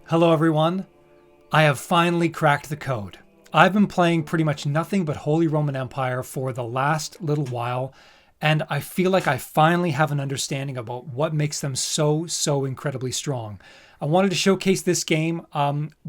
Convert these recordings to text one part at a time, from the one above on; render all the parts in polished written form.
Hello everyone, I have finally cracked the code. I've been playing pretty much nothing but Holy Roman Empire for the last little while, and I feel like I finally have an understanding about what makes them so incredibly strong. I wanted to showcase this game.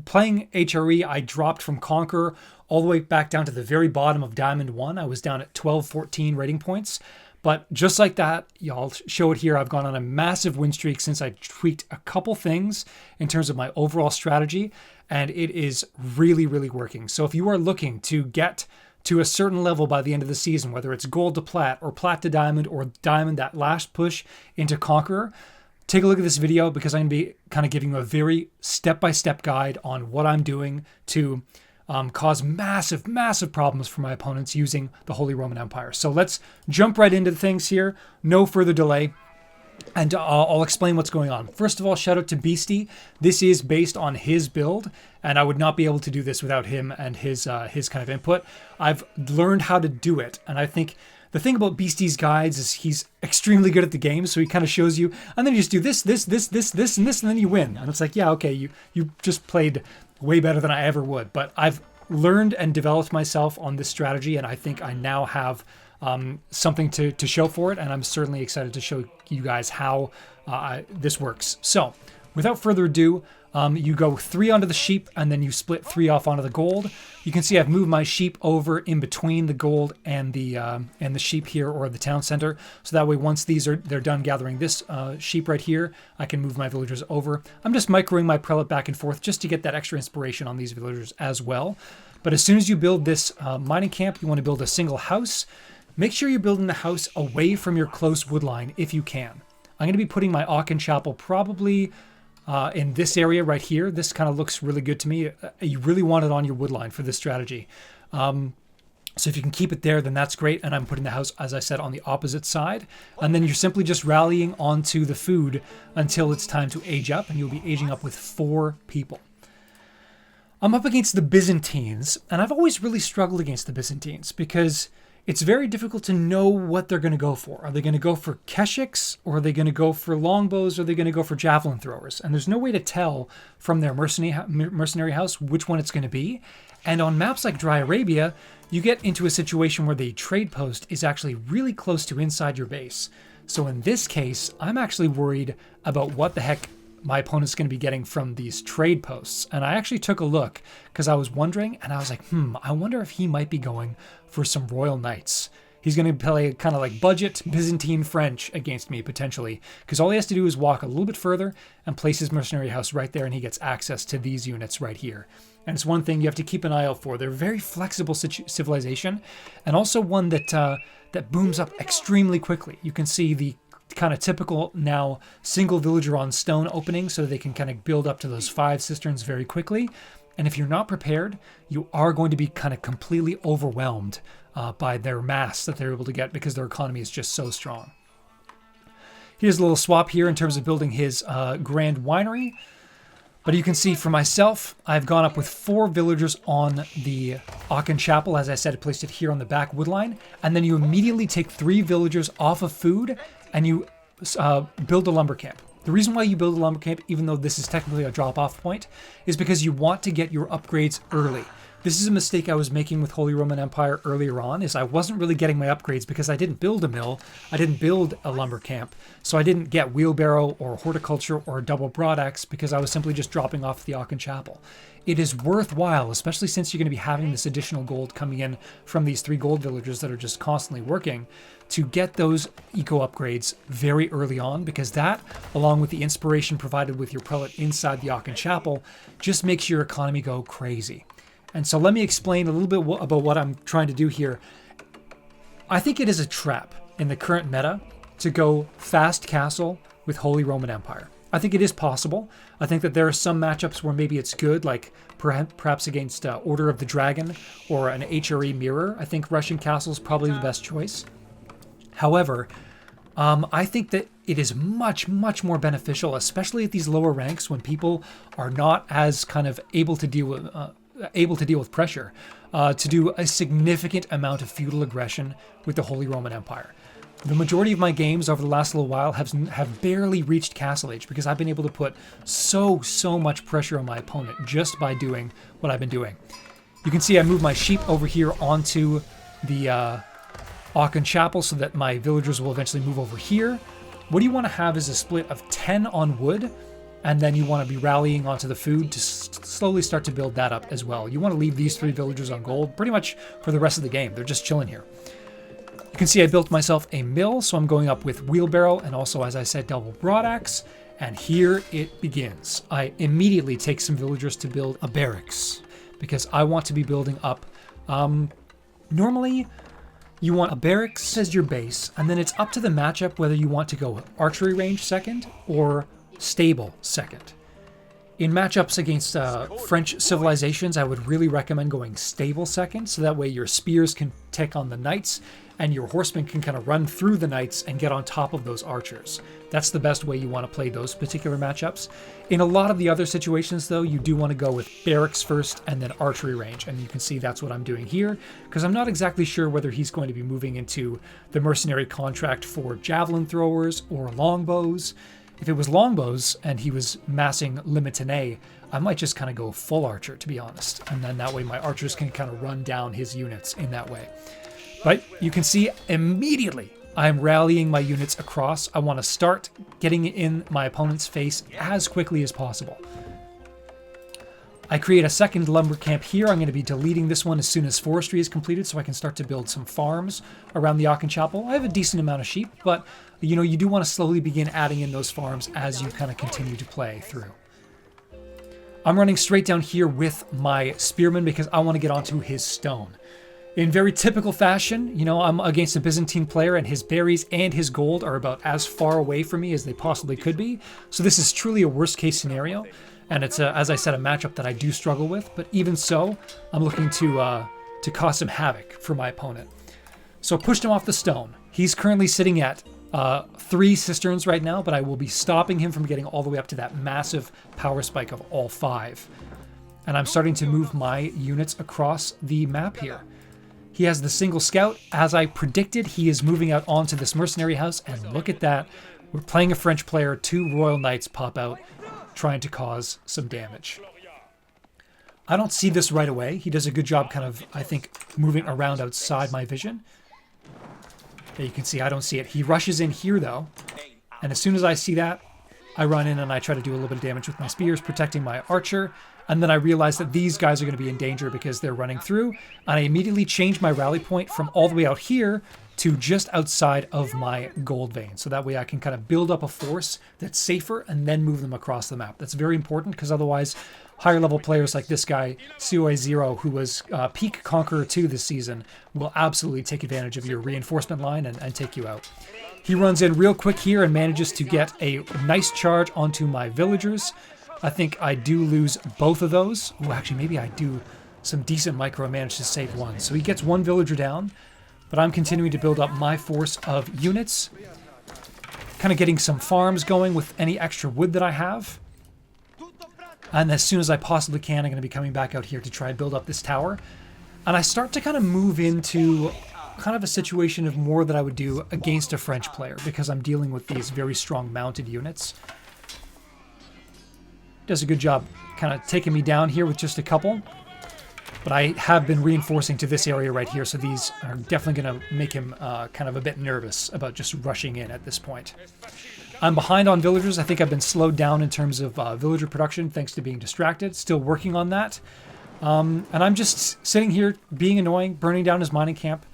Playing HRE, I dropped from Conqueror all the way back down to the very bottom of Diamond 1. I was down at 12, 14 rating points. But just like that, I'll show it here. I've gone on a massive win streak since I tweaked a couple things in terms of my overall strategy, and it is really working. So if you are looking to get to a certain level by the end of the season, whether it's gold to plat or plat to diamond or diamond, that last push into Conqueror, take a look at this video because I'm going to be kind of giving you a very step-by-step guide on what I'm doing to cause massive problems for my opponents using the Holy Roman Empire. So let's jump right into things here. No further delay. And I'll explain what's going on. First of all, shout out to Beasty. This is based on his build, and I would not be able to do this without him and his kind of input. I've learned how to do it, and I think the thing about Beasty's guides is he's extremely good at the game, so he kind of shows you, and then you just do this, and this, and then you win. And it's like, yeah, okay, you just played way better than I ever would. But I've learned and developed myself on this strategy, and I think I now have something to show for it, and I'm certainly excited to show you guys how this works. So, without further ado, you go 3 onto the sheep, and then you split 3 off onto the gold. You can see I've moved my sheep over in between the gold and the sheep here, or the town center. So that way, once they're done gathering this sheep right here, I can move my villagers over. I'm just microing my prelate back and forth just to get that extra inspiration on these villagers as well. But as soon as you build this mining camp, you want to build a single house. Make sure you're building the house away from your close wood line if you can. I'm going to be putting my Aachen chapel probably in this area right here. This kind of looks really good to me. You really want it on your wood line for this strategy. So if you can keep it there, then that's great. And I'm putting the house, as I said, on the opposite side. And then you're simply just rallying onto the food until it's time to age up. And you'll be aging up with 4 people. I'm up against the Byzantines. And I've always really struggled against the Byzantines because it's very difficult to know what they're going to go for. Are they going to go for keshiks, or are they going to go for longbows, or are they going to go for javelin throwers? And there's no way to tell from their mercenary house which one it's going to be. And on maps like Dry Arabia, you get into a situation where the trade post is actually really close to inside your base. So in this case, I'm actually worried about what the heck my opponent's going to be getting from these trade posts. And I actually took a look because I was wondering, and I was like, I wonder if he might be going for some Royal Knights. He's going to play kind of like budget Byzantine French against me potentially, because all he has to do is walk a little bit further and place his mercenary house right there, and he gets access to these units right here. And it's one thing you have to keep an eye out for. They're a very flexible civilization, and also one that that booms up extremely quickly. You can see the kind of typical now single villager on stone opening, so they can kind of build up to those 5 cisterns very quickly. And if you're not prepared, you are going to be kind of completely overwhelmed by their mass that they're able to get because their economy is just so strong. Here's a little swap here in terms of building his grand winery. But you can see for myself, I've gone up with 4 villagers on the Aachen Chapel. As I said, I placed it here on the back wood line. And then you immediately take 3 villagers off of food and you build a lumber camp. The reason why you build a lumber camp, even though this is technically a drop-off point, is because you want to get your upgrades early. This is a mistake I was making with Holy Roman Empire earlier on, is I wasn't really getting my upgrades because I didn't build a mill, I didn't build a lumber camp, so I didn't get wheelbarrow or horticulture or double broadaxe because I was simply just dropping off the Aachen Chapel. It is worthwhile, especially since you're going to be having this additional gold coming in from these 3 gold villagers that are just constantly working, to get those eco upgrades very early on, because that, along with the inspiration provided with your prelate inside the Aachen Chapel, just makes your economy go crazy. And so let me explain a little bit about what I'm trying to do here. I think it is a trap in the current meta to go fast castle with Holy Roman Empire. I think it is possible. I think that there are some matchups where maybe it's good, like perhaps against Order of the Dragon or an HRE mirror. I think Russian castle is probably the best choice. However, I think that it is much more beneficial, especially at these lower ranks when people are not as kind of able to deal with pressure, to do a significant amount of feudal aggression with the Holy Roman Empire. The majority of my games over the last little while have barely reached Castle Age because I've been able to put so much pressure on my opponent just by doing what I've been doing. You can see I moved my sheep over here onto the Aachen Chapel so that my villagers will eventually move over here. What you want to have is a split of 10 on wood, and then you want to be rallying onto the food to slowly start to build that up as well. You want to leave these 3 villagers on gold pretty much for the rest of the game. They're just chilling here. You can see I built myself a mill, so I'm going up with wheelbarrow and also, as I said, double broadaxe. And here it begins. I immediately take some villagers to build a barracks because I want to be building up. Normally, you want a barracks as your base, and then it's up to the matchup whether you want to go archery range second or stable second. In matchups against French civilizations, I would really recommend going stable second, so that way your spears can take on the knights, and your horsemen can kind of run through the knights and get on top of those archers. That's the best way you want to play those particular matchups. In a lot of the other situations, though, you do want to go with barracks first and then archery range, and you can see that's what I'm doing here, because I'm not exactly sure whether he's going to be moving into the mercenary contract for javelin throwers or longbows. If it was longbows and he was massing Limitiné, I might just kind of go full archer, to be honest, and then that way my archers can kind of run down his units in that way. But you can see immediately I'm rallying my units across. I want to start getting in my opponent's face as quickly as possible. I create a second lumber camp here. I'm going to be deleting this one as soon as forestry is completed so I can start to build some farms around the Aachen Chapel. I have a decent amount of sheep, but you know, you do want to slowly begin adding in those farms as you kind of continue to play through. I'm running straight down here with my spearman because I want to get onto his stone. In very typical fashion, you know, I'm against a Byzantine player and his berries and his gold are about as far away from me as they possibly could be. So this is truly a worst case scenario. And it's, as I said, a matchup that I do struggle with. But even so, I'm looking to cause some havoc for my opponent. So pushed him off the stone. He's currently sitting at 3 cisterns right now, but I will be stopping him from getting all the way up to that massive power spike of all 5. And I'm starting to move my units across the map here. He has the single scout. As I predicted, he is moving out onto this mercenary house, and look at that. We're playing a French player, 2 royal knights pop out, trying to cause some damage. I don't see this right away. He does a good job kind of, I think, moving around outside my vision. There you can see I don't see it. He rushes in here, though, and as soon as I see that, I run in and I try to do a little bit of damage with my spears, protecting my archer. And then I realize that these guys are going to be in danger because they're running through. And I immediately change my rally point from all the way out here to just outside of my gold vein. So that way I can kind of build up a force that's safer and then move them across the map. That's very important because otherwise higher level players like this guy, COA0, who was peak Conqueror 2 this season, will absolutely take advantage of your reinforcement line and take you out. He runs in real quick here and manages to get a nice charge onto my villagers. I think I do lose both of those. Oh, actually, maybe I do some decent micro and manage to save one. So he gets 1 villager down, but I'm continuing to build up my force of units, kind of getting some farms going with any extra wood that I have. And as soon as I possibly can, I'm going to be coming back out here to try and build up this tower. And I start to kind of move into kind of a situation of more that I would do against a French player because I'm dealing with these very strong mounted units. Does a good job kind of taking me down here with just a couple. But I have been reinforcing to this area right here, so these are definitely going to make him kind of a bit nervous about just rushing in at this point. I'm behind on villagers. I think I've been slowed down in terms of villager production thanks to being distracted. Still working on that. And I'm just sitting here being annoying, burning down his mining camp.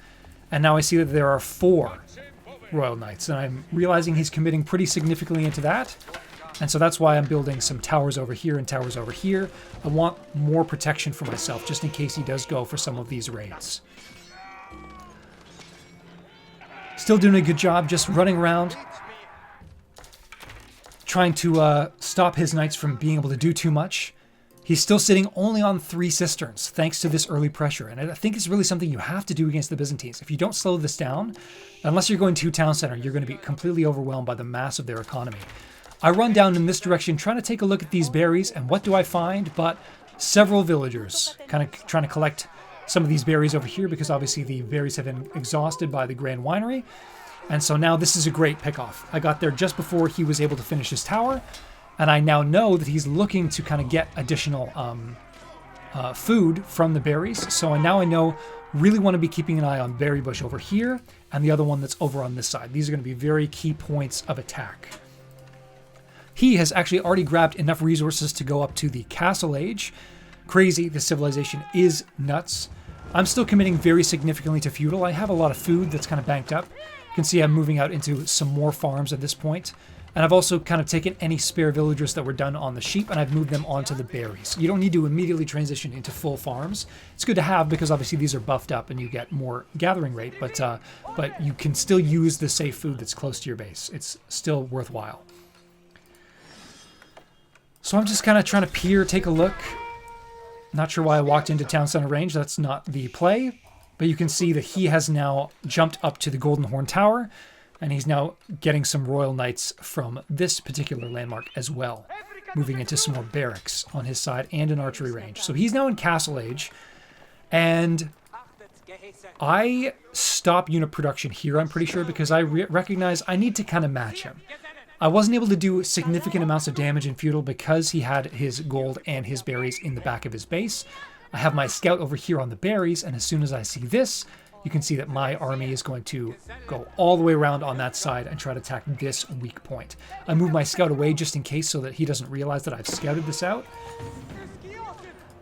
And now I see that there are 4 Royal Knights, and I'm realizing he's committing pretty significantly into that. And so that's why I'm building some towers over here and towers over here. I want more protection for myself, just in case he does go for some of these raids. Still doing a good job, just running around, trying to stop his knights from being able to do too much. He's still sitting only on 3 cisterns, thanks to this early pressure. And I think it's really something you have to do against the Byzantines. If you don't slow this down, unless you're going to town center, you're going to be completely overwhelmed by the mass of their economy. I run down in this direction, trying to take a look at these berries, and what do I find but several villagers kind of trying to collect some of these berries over here because obviously the berries have been exhausted by the Grand Winery. And so now this is a great pickoff. I got there just before he was able to finish his tower, and I now know that he's looking to kind of get additional food from the berries. So now I know, really want to be keeping an eye on berry bush over here, and the other one that's over on this side. These are going to be very key points of attack. He has actually already grabbed enough resources to go up to the Castle Age. Crazy, this civilization is nuts. I'm still committing very significantly to Feudal. I have a lot of food that's kind of banked up. You can see I'm moving out into some more farms at this point. And I've also kind of taken any spare villagers that were done on the sheep and I've moved them onto the berries. You don't need to immediately transition into full farms. It's good to have because obviously these are buffed up and you get more gathering rate, but you can still use the safe food that's close to your base. It's still worthwhile. So I'm just kind of trying to peer, take a look. Not sure why I walked into Town Center Range. That's not the play. But you can see that he has now jumped up to the Golden Horn Tower. And he's now getting some Royal Knights from this particular landmark as well. Moving into some more barracks on his side and an archery range. So he's now in Castle Age. And I stop unit production here, I'm pretty sure, because I recognize I need to kind of match him. I wasn't able to do significant amounts of damage in Feudal because he had his gold and his berries in the back of his base. I have my scout over here on the berries, and as soon as I see this, you can see that my army is going to go all the way around on that side and try to attack this weak point. I move my scout away just in case so that he doesn't realize that I've scouted this out.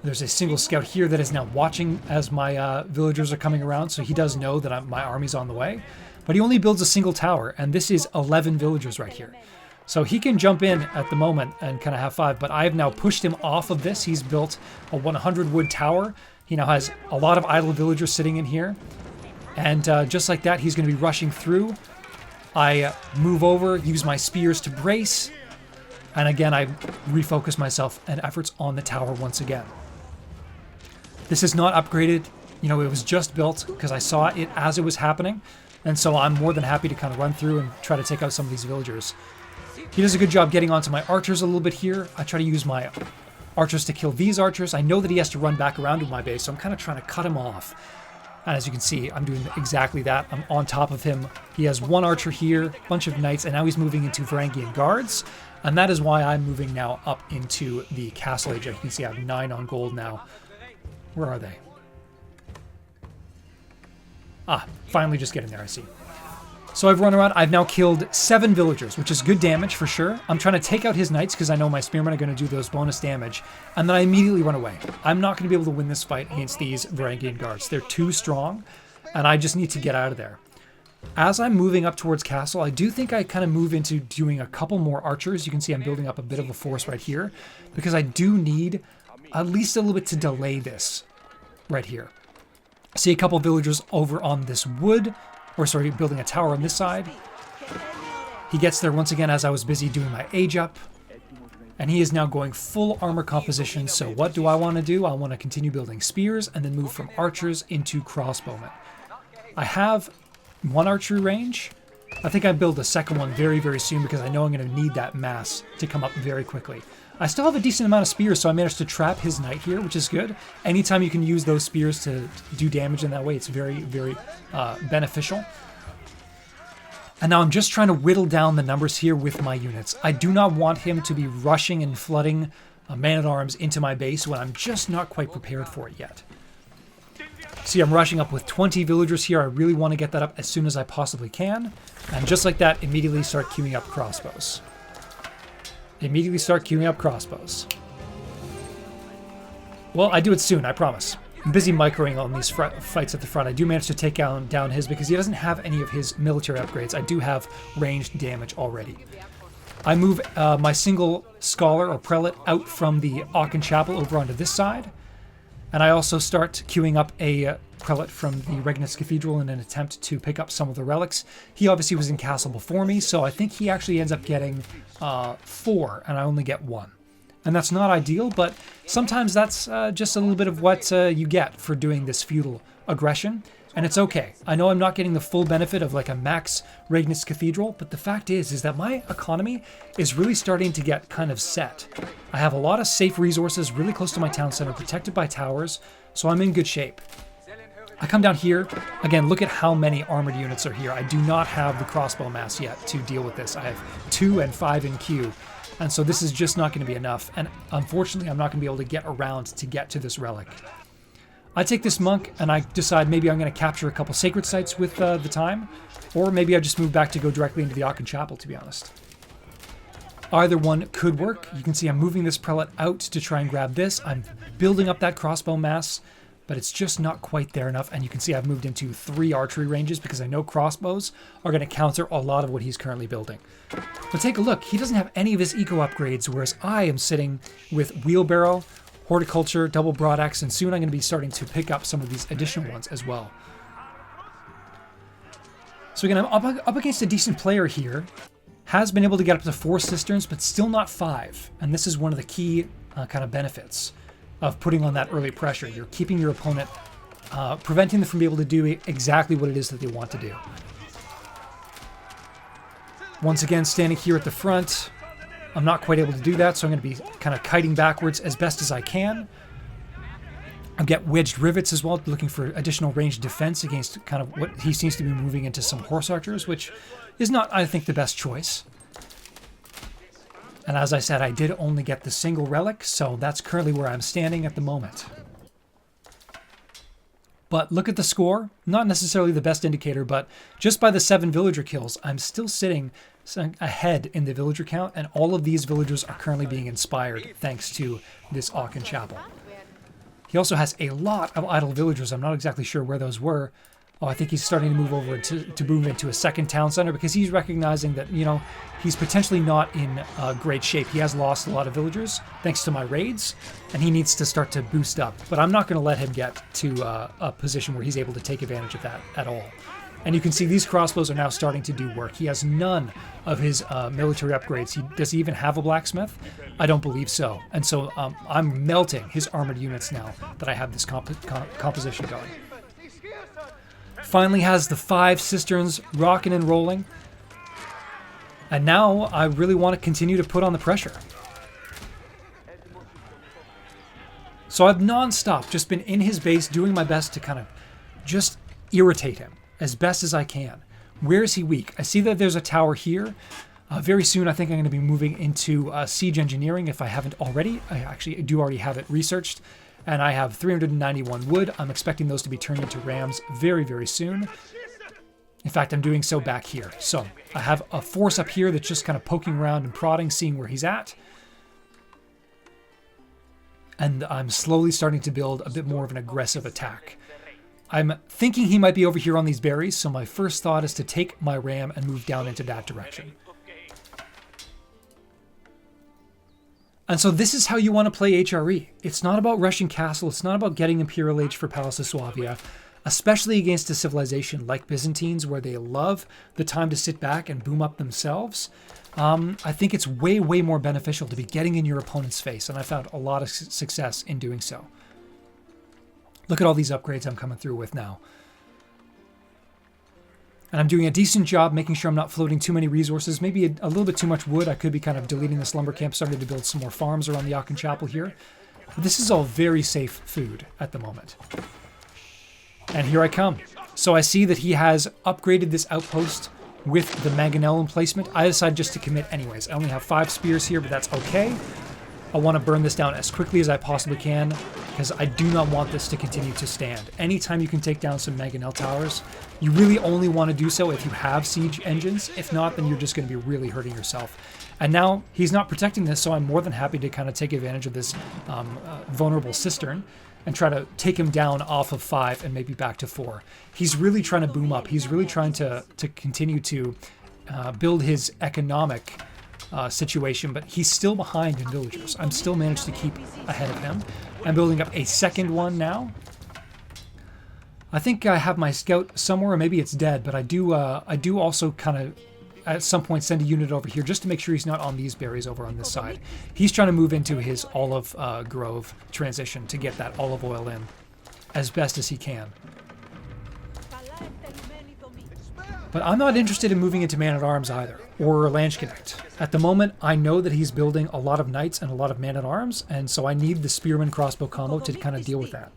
There's a single scout here that is now watching as my villagers are coming around, so he does know that my army's on the way. But he only builds a single tower, and this is 11 villagers right here. So he can jump in at the moment and kind of have 5, but I've now pushed him off of this. He's built a 100 wood tower. He now has a lot of idle villagers sitting in here. And just like that, he's going to be rushing through. I move over, use my spears to brace. And again, I refocus myself and efforts on the tower once again. This is not upgraded. You know, it was just built because I saw it as it was happening. And so I'm more than happy to kind of run through and try to take out some of these villagers. He does a good job getting onto my archers a little bit here. I try to use my archers to kill these archers. I know that he has to run back around to my base, so I'm kind of trying to cut him off. And as you can see, I'm doing exactly that. I'm on top of him. He has one archer here, a bunch of knights, and now he's moving into Varangian guards. And that is why I'm moving now up into the Castle Age. You can see I have 9 on gold now. Where are they? Ah, finally just getting there, I see. So I've run around. I've now killed 7 villagers, which is good damage for sure. I'm trying to take out his knights because I know my spearmen are going to do those bonus damage. And then I immediately run away. I'm not going to be able to win this fight against these Varangian guards. They're too strong, and I just need to get out of there. As I'm moving up towards Castle, I do think I kind of move into doing a couple more archers. You can see I'm building up a bit of a force right here because I do need at least a little bit to delay this right here. See a couple villagers over on this wood. Or sorry, building a tower on this side. He gets there once again as I was busy doing my age up. And he is now going full armor composition. So what do I want to do? I want to continue building spears and then move from archers into crossbowmen. I have 1 archery range. I think I build a second one very, very soon because I know I'm going to need that mass to come up very quickly. I still have a decent amount of spears, so I managed to trap his knight here, which is good. Anytime you can use those spears to do damage in that way, it's very, very beneficial. And now I'm just trying to whittle down the numbers here with my units. I do not want him to be rushing and flooding man-at-arms into my base when I'm just not quite prepared for it yet. See, I'm rushing up with 20 villagers here. I really want to get that up as soon as I possibly can. And just like that, immediately start queuing up crossbows. Immediately start queuing up crossbows. Well, I do it soon, I promise. I'm busy microing on these fights at the front. I do manage to take down his because he doesn't have any of his military upgrades. I do have ranged damage already. I move my single scholar or prelate out from the Aachen Chapel over onto this side. And I also start queuing up a prelate from the Regnitz Cathedral in an attempt to pick up some of the relics. He obviously was in castle before me, so I think he actually ends up getting 4, and I only get 1. And that's not ideal, but sometimes that's just a little bit of what you get for doing this feudal aggression, and it's okay. I know I'm not getting the full benefit of like a max Regnitz Cathedral, but the fact is that my economy is really starting to get kind of set. I have a lot of safe resources really close to my town center, protected by towers, so I'm in good shape. I come down here. Again, look at how many armored units are here. I do not have the crossbow mass yet to deal with this. I have 2 and 5 in queue. And so this is just not going to be enough. And unfortunately, I'm not going to be able to get around to get to this relic. I take this monk and I decide maybe I'm going to capture a couple sacred sites with the time. Or maybe I just move back to go directly into the Aachen Chapel, to be honest. Either one could work. You can see I'm moving this prelate out to try and grab this. I'm building up that crossbow mass, but it's just not quite there enough. And you can see I've moved into 3 archery ranges because I know crossbows are going to counter a lot of what he's currently building. But take a look. He doesn't have any of his eco upgrades, whereas I am sitting with wheelbarrow, horticulture, double broadaxe, and soon I'm going to be starting to pick up some of these additional ones as well. So again, I'm up against a decent player here. Has been able to get up to 4 cisterns, but still not 5. And this is one of the key kind of benefits of putting on that early pressure. You're keeping your opponent, preventing them from being able to do exactly what it is that they want to do. Once again, standing here at the front, I'm not quite able to do that, so I'm going to be kind of kiting backwards as best as I can. I'll get wedged rivets as well, looking for additional ranged defense against kind of what he seems to be moving into some horse archers, which is not, I think, the best choice. And as I said, I did only get the single relic, so that's currently where I'm standing at the moment. But look at the score. Not necessarily the best indicator, but just by the 7 villager kills, I'm still sitting ahead in the villager count, and all of these villagers are currently being inspired thanks to this Aachen Chapel. He also has a lot of idle villagers. I'm not exactly sure where those were. Oh, I think he's starting to move over to move into a second town center because he's recognizing that, you know, he's potentially not in great shape. He has lost a lot of villagers thanks to my raids, and he needs to start to boost up. But I'm not going to let him get to a position where he's able to take advantage of that at all. And you can see these crossbows are now starting to do work. He has none of his military upgrades. Does he even have a blacksmith? I don't believe so. And so I'm melting his armored units now that I have this composition going. Finally has the 5 cisterns rocking and rolling. And now I really want to continue to put on the pressure. So I've non-stop just been in his base doing my best to kind of just irritate him as best as I can. Where is he weak? I see that there's a tower here. Very soon I think I'm going to be moving into siege engineering if I haven't already. I actually do already have it researched. And I have 391 wood. I'm expecting those to be turned into rams very, very soon. In fact, I'm doing so back here. So I have a force up here that's just kind of poking around and prodding, seeing where he's at. And I'm slowly starting to build a bit more of an aggressive attack. I'm thinking he might be over here on these berries, so my first thought is to take my ram and move down into that direction. And so this is how you want to play HRE. It's not about rushing castle. It's not about getting Imperial Age for Palace of Swavia, especially against a civilization like Byzantines where they love the time to sit back and boom up themselves. I think it's way, way more beneficial to be getting in your opponent's face, and I found a lot of success in doing so. Look at all these upgrades I'm coming through with now. And I'm doing a decent job making sure I'm not floating too many resources. Maybe a little bit too much wood. I could be kind of deleting this lumber camp, starting to build some more farms around the Aachen Chapel here. But this is all very safe food at the moment. And here I come. So I see that he has upgraded this outpost with the mangonel emplacement. I decided just to commit anyways. I only have 5 spears here, but that's okay. I want to burn this down as quickly as I possibly can because I do not want this to continue to stand. Anytime you can take down some mangonel towers, you really only want to do so if you have siege engines. If not, then you're just going to be really hurting yourself. And now he's not protecting this, so I'm more than happy to kind of take advantage of this vulnerable cistern and try to take him down off of 5 and maybe back to 4. He's really trying to boom up. He's really trying to continue to build his economic situation, but he's still behind in villagers. I'm still managed to keep ahead of him. I'm building up a second one now. I think I have my scout somewhere, or maybe it's dead, but I do also kind of at some point send a unit over here just to make sure he's not on these berries over on this side. He's trying to move into his olive grove transition to get that olive oil in as best as he can. But I'm not interested in moving into man-at-arms either. or Landsknecht. At the moment, I know that he's building a lot of knights and a lot of man-at-arms, and so I need the spearman crossbow combo to kind of deal with that.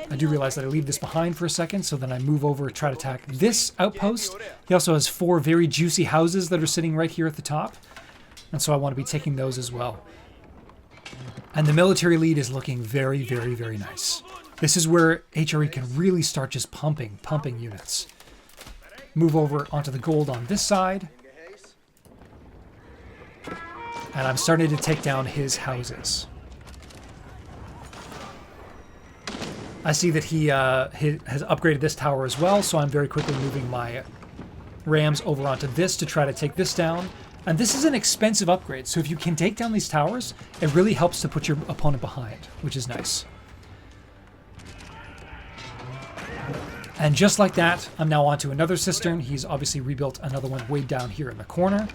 I do realize that I leave this behind for a second, so then I move over and try to attack this outpost. He also has 4 very juicy houses that are sitting right here at the top, and so I want to be taking those as well. And the military lead is looking very, very, very nice. This is where HRE can really start just pumping units. Move over onto the gold on this side. And I'm starting to take down his houses. I see that he has upgraded this tower as well, so I'm very quickly moving my rams over onto this to try to take this down. And this is an expensive upgrade, so if you can take down these towers, it really helps to put your opponent behind, which is nice. And just like that, I'm now onto another cistern. He's obviously rebuilt another one way down here in the corner.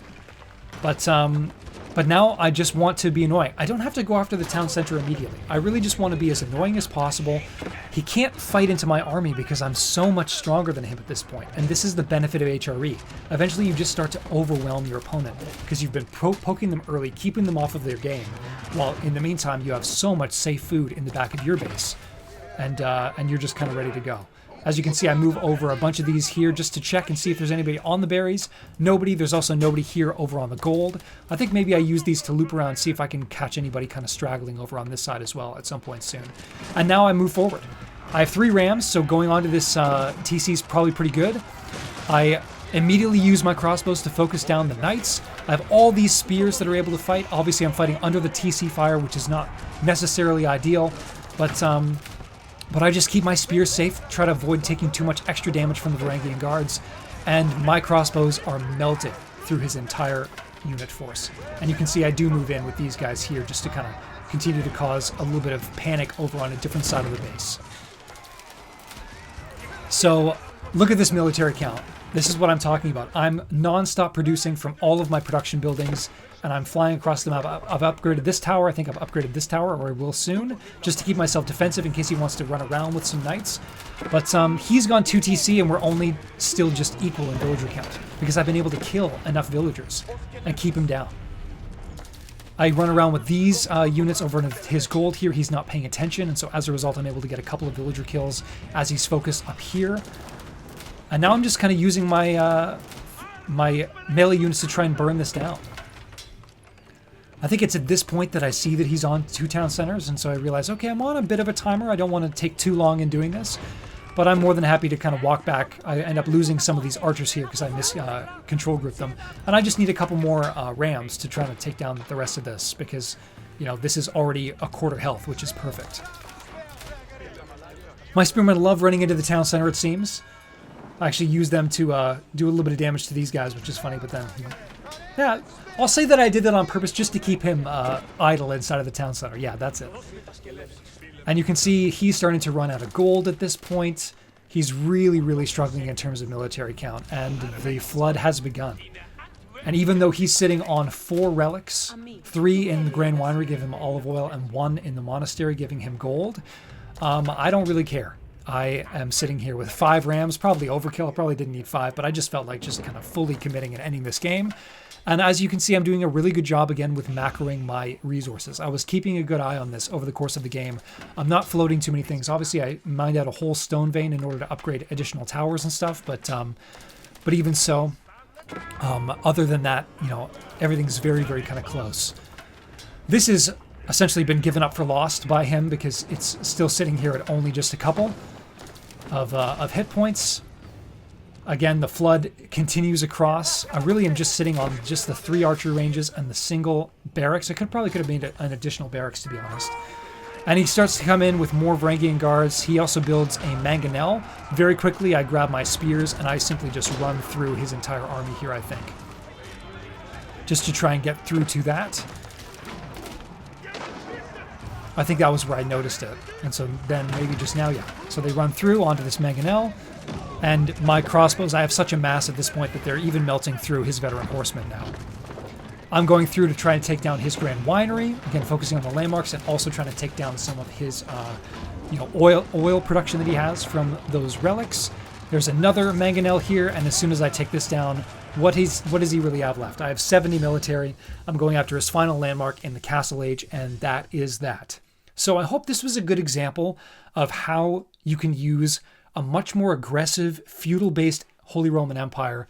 But now I just want to be annoying. I don't have to go after the town center immediately. I really just want to be as annoying as possible. He can't fight into my army because I'm so much stronger than him at this point. And this is the benefit of HRE. Eventually you just start to overwhelm your opponent because you've been poking them early, keeping them off of their game, while in the meantime you have so much safe food in the back of your base. And you're just kind of ready to go. As you can see, I move over a bunch of these here just to check and see if there's anybody on the berries. Nobody. There's also nobody here over on the gold. I think maybe I use these to loop around and see if I can catch anybody kind of straggling over on this side as well at some point soon. And now I move forward. I have 3 rams, so going on to this TC is probably pretty good. I immediately use my crossbows to focus down the knights. I have all these spears that are able to fight. Obviously, I'm fighting under the TC fire, which is not necessarily ideal, but I just keep my spears safe, try to avoid taking too much extra damage from the Varangian guards, and my crossbows are melted through his entire unit force. And you can see I do move in with these guys here just to kind of continue to cause a little bit of panic over on a different side of the base. So look at this military count. This is what I'm talking about. I'm non-stop producing from all of my production buildings, and I'm flying across the map. I've upgraded this tower. I think I've upgraded this tower, or I will soon, just to keep myself defensive in case he wants to run around with some knights. But he's gone 2 TC, and we're only still just equal in villager count, because I've been able to kill enough villagers and keep him down. I run around with these units over in his gold here. He's not paying attention, and so as a result, I'm able to get a couple of villager kills as he's focused up here. And now I'm just kind of using my my melee units to try and burn this down. I think it's at this point that I see that he's on 2 town centers, and so I realize, okay, I'm on a bit of a timer. I don't want to take too long in doing this, but I'm more than happy to kind of walk back. I end up losing some of these archers here because I control group them, and I just need a couple more rams to try to take down the rest of this because, you know, this is already a quarter health, which is perfect. My spearmen love running into the town center, it seems. I actually use them to do a little bit of damage to these guys, which is funny, but then, you know, yeah, I'll say that I did that on purpose just to keep him idle inside of the town center. Yeah, that's it. And you can see he's starting to run out of gold at this point. He's really, really struggling in terms of military count, and the flood has begun. And even though he's sitting on 4 relics, 3 in the Grand Winery giving him olive oil, and 1 in the monastery giving him gold, I don't really care. I am sitting here with 5 rams, probably overkill. I probably didn't need 5, but I just felt like just kind of fully committing and ending this game. And as you can see, I'm doing a really good job again with macroing my resources. I was keeping a good eye on this over the course of the game. I'm not floating too many things. Obviously, I mined out a whole stone vein in order to upgrade additional towers and stuff, but even so, other than that, you know, everything's very, very kind of close. This has essentially been given up for lost by him because it's still sitting here at only just a couple of hit points. Again, the flood continues across. I really am just sitting on just the 3 archer ranges and the single barracks. I could have made an additional barracks, to be honest. And he starts to come in with more Varangian guards. He also builds a mangonel. Very quickly, I grab my spears and I simply just run through his entire army here, I think, just to try and get through to that. I think that was where I noticed it. And so then maybe just now, yeah. So they run through onto this mangonel. And my crossbows, I have such a mass at this point that they're even melting through his veteran horsemen now. I'm going through to try and take down his Grand Winery, again focusing on the landmarks and also trying to take down some of his oil production that he has from those relics. There's another mangonel here, and as soon as I take this down, what does he really have left? I have 70 military. I'm going after his final landmark in the Castle Age, and that is that. So I hope this was a good example of how you can use a much more aggressive, feudal-based Holy Roman Empire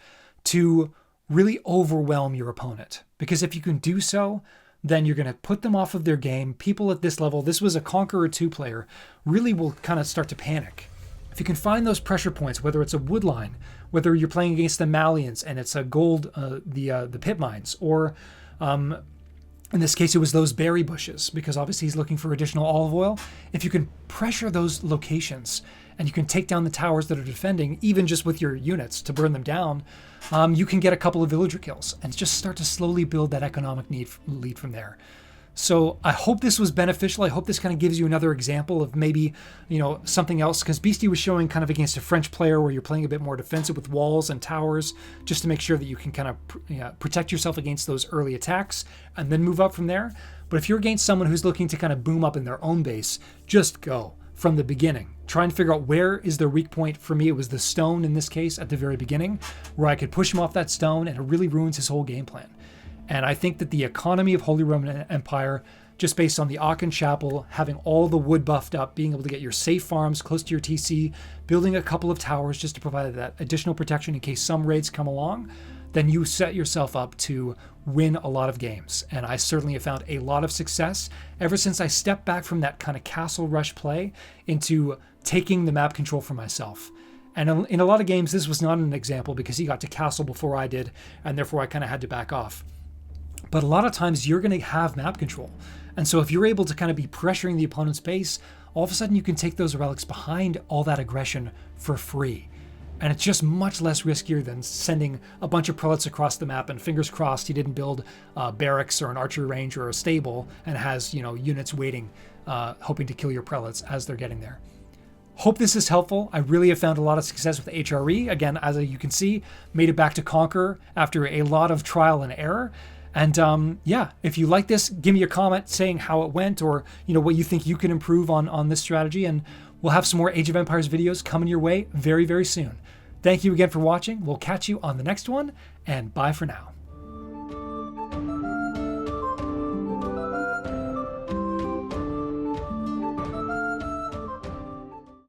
to really overwhelm your opponent. Because if you can do so, then you're going to put them off of their game. People at this level, this was a Conqueror 2 player, really will kind of start to panic. If you can find those pressure points, whether it's a wood line, whether you're playing against the Malians and it's a gold, the pit mines, or in this case, it was those berry bushes, because obviously he's looking for additional olive oil. If you can pressure those locations and you can take down the towers that are defending, even just with your units to burn them down, you can get a couple of villager kills and just start to slowly build that economic lead from there. So I hope this was beneficial. I hope this kind of gives you another example of maybe, something else, because Beasty was showing kind of against a French player where you're playing a bit more defensive with walls and towers, just to make sure that you can kind of protect yourself against those early attacks and then move up from there. But if you're against someone who's looking to kind of boom up in their own base, just go from the beginning. Try and figure out where is their weak point. For me, it was the stone in this case at the very beginning, where I could push him off that stone and it really ruins his whole game plan. And I think that the economy of Holy Roman Empire, just based on the Aachen Chapel, having all the wood buffed up, being able to get your safe farms close to your TC, building a couple of towers just to provide that additional protection in case some raids come along, then you set yourself up to win a lot of games. And I certainly have found a lot of success ever since I stepped back from that kind of castle rush play into taking the map control for myself. And in a lot of games, this was not an example because he got to castle before I did, and therefore I kind of had to back off. But a lot of times you're going to have map control. And so if you're able to kind of be pressuring the opponent's base, all of a sudden you can take those relics behind all that aggression for free. And it's just much less riskier than sending a bunch of prelates across the map and fingers crossed he didn't build barracks or an archery range or a stable and has, units waiting, hoping to kill your prelates as they're getting there. Hope this is helpful. I really have found a lot of success with HRE. Again, as you can see, made it back to Conqueror after a lot of trial and error. And if you like this, give me a comment saying how it went or what you think you can improve on this strategy. And we'll have some more Age of Empires videos coming your way very, very soon. Thank you again for watching. We'll catch you on the next one, and bye for now.